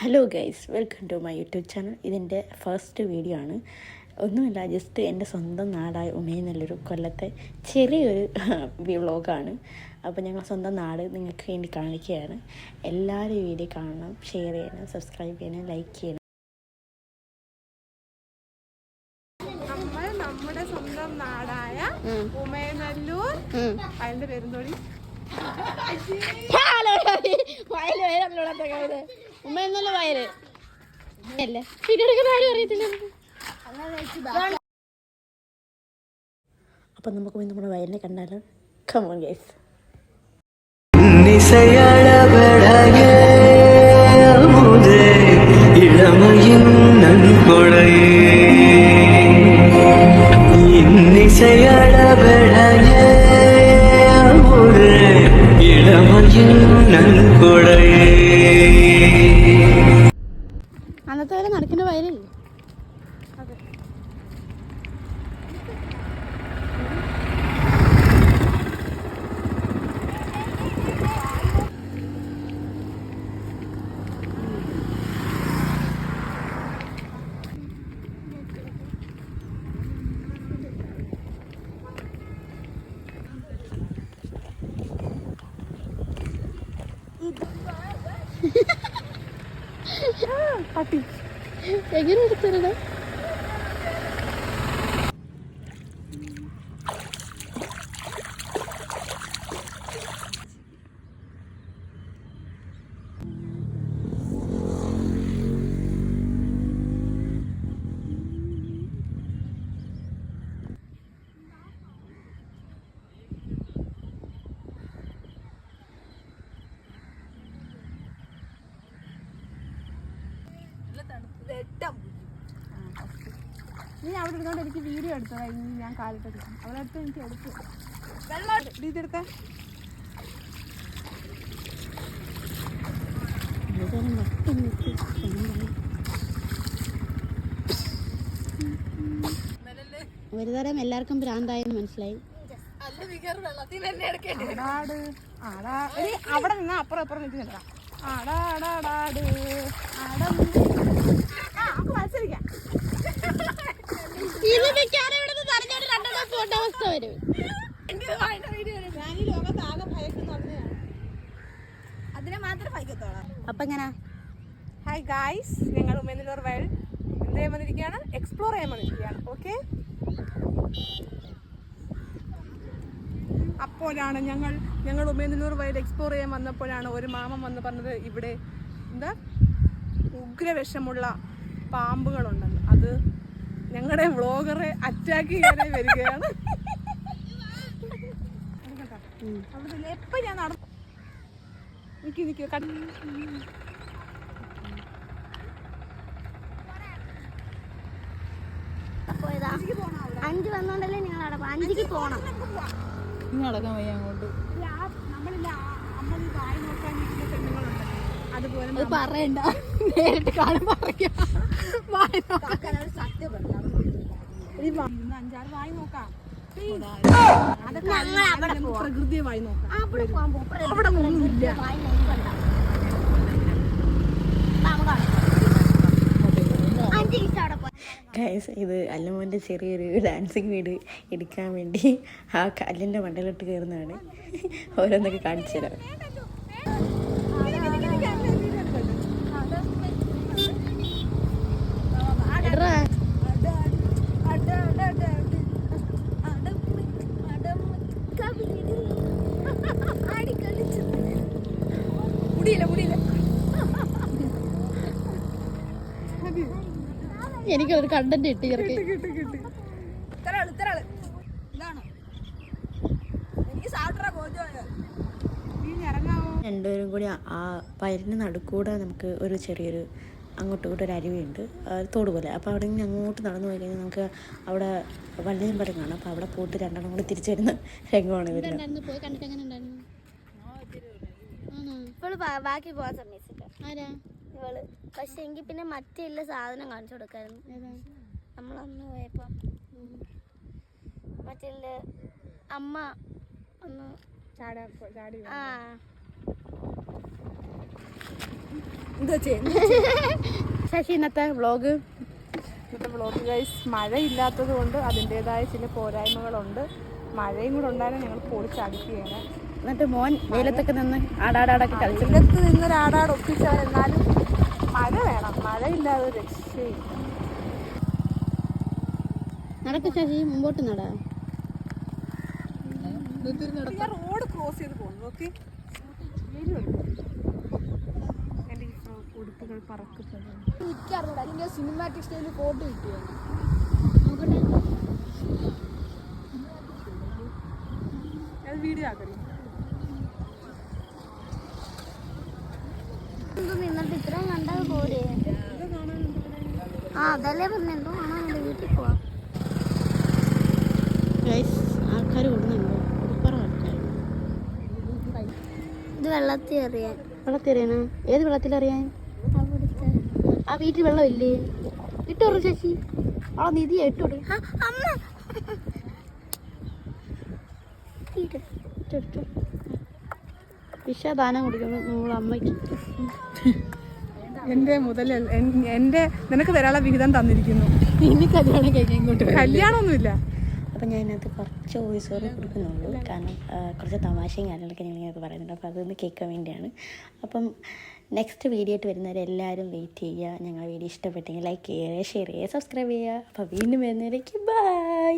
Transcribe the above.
Hello guys, welcome to my YouTube channel. ഇതെൻ്റെ first video ആണ്. ഒന്നുമില്ല, ജസ്റ്റ് എൻ്റെ സ്വന്തം നാടായ ഉമയെന്നുള്ളൊരു കൊല്ലത്തെ ചെറിയൊരു വ്ളോഗാണ്. അപ്പോൾ ഞങ്ങൾ സ്വന്തം നാട് നിങ്ങൾക്ക് വേണ്ടി കാണിക്കുകയാണ്. എല്ലാവരും വീഡിയോ കാണണം, ഷെയർ ചെയ്യണം, സബ്സ്ക്രൈബ് ചെയ്യണം, ലൈക്ക് ചെയ്യണം. നമ്മുടെ സ്വന്തം നാടായ ഉമയനല്ലൂർ, അതിൻ്റെ പെരുന്തോടി ഉമ്മയെന്നല്ല വയറ് അല്ലേ. അപ്പം നമുക്ക് നമ്മുടെ വയലിനെ കണ്ടാലോ? Come on guys. അന്നത്തെ വരെ നടക്കുന്ന വയലല്ലേ? പട്ടി എങ്ങനെ എടുത്തിരുന്നത്? നീ അവിടെ ഇരുന്നോണ്ട് എനിക്ക് വീഡിയോ എടുത്തതാ. ഇനി ഞാൻ കാലിട്ട് അവിടെ അടുത്ത് എനിക്ക് എടുത്തു വെള്ളം ഇതെടുത്തേ. ഒരു തരം എല്ലാവർക്കും ഭ്രാന്തായെന്ന് മനസ്സിലായി. അവിടെ നിന്നാ അപ്പുറം അപ്പുറം നിൽക്കി നിൽക്കാം. ആടാടാടാട് മത്സരിക്കാം. അതിനെ മാത്രം ഭയക്കത്തോളാം. അപ്പൊ എങ്ങനാ? ഹായ് ഗായ്സ്, ഞങ്ങൾ ഉമയനല്ലൂർ വയൽ എന്ത് ചെയ്യാൻ വന്നിരിക്കുകയാണ്? എക്സ്പ്ലോർ ചെയ്യാൻ വന്നിരിക്കുകയാണ്. ഓക്കെ, അപ്പോഴാണ് ഞങ്ങൾ ഉമയനല്ലൂർ വയൽ എക്സ്പ്ലോർ ചെയ്യാൻ വന്നപ്പോഴാണ് ഒരു മാമൻ വന്ന് പറഞ്ഞത് ഇവിടെ എന്താ ഉഗ്രവിഷമുള്ള പാമ്പുകളുണ്ടെന്ന്. അത് ഞങ്ങളുടെ വ്ളോഗറെ അറ്റാക്ക് ചെയ്യാനായി വരികയാണ്. എപ്പോ ഞാൻ നടന്നു നിക്ക് 5 വന്നോണ്ടല്ലേ നിങ്ങൾ നടക്കാം. 5ക്ക് പോണം. നടക്കാൻ വയ്യ അങ്ങോട്ട്. അതുപോലെ പറയണ്ട, നേരിട്ട് കാണുമ്പോ പറയാം. 5-6 വായി നോക്കാം. പ്രകൃതിയെ വായി നോക്കാം. അവിടെ ഒന്നുമില്ല. ഗൈസ്, ഇത് അല്ലമോൻ്റെ ചെറിയൊരു ഡാൻസിങ് വീഡിയോ എടുക്കാൻ വേണ്ടി ആ കല്ലിൻ്റെ മണ്ടയിലോട്ട് കയറുന്നതാണ്. ഓരോന്നൊക്കെ കാണിച്ചു തരാം. എനിക്കൊരു കണ്ടന്റ് കിട്ടി. രണ്ടുപേരും കൂടി ആ വയലിന് നടുക്കൂടെ നമുക്ക് ഒരു ചെറിയൊരു അങ്ങോട്ടും ഇങ്ങോട്ടും ഒരു അരുവിയുണ്ട്, തോട് പോലെ. അപ്പോൾ അവിടെ നിന്ന് അങ്ങോട്ട് നടന്നു പോയി കഴിഞ്ഞാൽ നമുക്ക് അവിടെ വള്ളിയമ്പലം കാണാം. അപ്പോൾ അവിടെ പോയിട്ട് രണ്ടെണ്ണം കൂടി തിരിച്ചു വരുന്ന രംഗമാണ് വരുന്നത്. ബാക്കി പോകാൻ സമ്മതിച്ചില്ല ഇവള്. പക്ഷെ എങ്കിൽ പിന്നെ മറ്റേ എല്ലാ സാധനം കാണിച്ചു കൊടുക്കായിരുന്നു. നമ്മളന്ന് പോയപ്പോ മറ്റേ അമ്മ ഒന്ന് ചാടി. എന്താ ചെയ്യുന്നത്? ശശി ഇന്നത്തെ വ്ളോഗ് ഇന്നത്തെ വ്ളോഗ് ഗൈസ് മഴയില്ലാത്തത് കൊണ്ട് അതിൻ്റെതായ ചില പോരായ്മകളുണ്ട്. മഴയും കൂടെ ഉണ്ടായാലും ഞങ്ങൾ പൊളിച്ചടുക്കുകയാണ്. എന്നിട്ട് മോൻ വെയിലത്തൊക്കെ നിന്ന് ആടാടാടൊക്കെ കളിച്ചു. വെയിലത്ത് നിന്നൊരാടാട് ഒപ്പിച്ചവൻ, എന്നാലും മഴ വേണം. മഴയില്ലാതെ ഒരു രക്ഷയില്ല. നടക്ക് ശശി, മുമ്പോട്ട് നടാ. ഞാൻ റോഡ് ക്രോസ് ചെയ്ത് പോകുന്നു. ഓക്കെ, എൻ്റെ ഈ ഉടുപ്പുകൾ പറക്കുന്നു. സിനിമാറ്റിക് സ്റ്റൈലിൽ ഫോട്ടോ കിട്ടിയോ? അത് വീഡിയോ ആക്കരുത്. നിന്നിട്ട് ഇത്രയും കണ്ടാൽ പോരെ? ആ അതല്ലേ പറഞ്ഞു, എന്തോ കാണാനുണ്ട്, വീട്ടിൽ പോവാം. ആൾക്കാർ കൂടുന്നുണ്ടോ? ഒരുപാട് ആൾക്കാർ. ഇത് വെള്ളത്തിൽ എറിയാൻ. വെള്ളത്തിറിയാനാ? ഏത് വെള്ളത്തിലറിയാൻ? ആ വീട്ടിൽ വെള്ളമില്ലേ? ഇട്ടോറു ശശി, അവളെ നിധിയാ ഇട്ടോറ്. വിഷദാനം കൊടുക്കുന്നു നമ്മളെ അമ്മയ്ക്ക്. എൻ്റെ മുതൽ എൻ്റെ നിനക്ക് തരാനുള്ള വിഹിതം തന്നിരിക്കുന്നു. ഇനി കല്യാണം കഴിഞ്ഞ ഇങ്ങോട്ട് കല്യാണമൊന്നുമില്ല. അപ്പോൾ ഞാൻ അതിനകത്ത് കുറച്ച് വോയിസ് ഓവർ കൊടുക്കുന്നുള്ളൂ, കാരണം കുറച്ച് തമാശയും കാര്യങ്ങളൊക്കെ ഞങ്ങൾക്ക് പറയുന്നുണ്ട്. അപ്പോൾ അതൊന്ന് കേൾക്കാൻ വേണ്ടിയാണ്. അപ്പം നെക്സ്റ്റ് വീഡിയോ ആയിട്ട് വരുന്നവരെല്ലാവരും വെയിറ്റ് ചെയ്യുക. ഞങ്ങളുടെ വീഡിയോ ഇഷ്ടപ്പെട്ടെങ്കിൽ ലൈക്ക് ചെയ്യുക, ഷെയർ ചെയ്യുക, സബ്സ്ക്രൈബ് ചെയ്യുക. അപ്പോൾ വീണ്ടും വരുന്നവരേക്ക് ബൈ.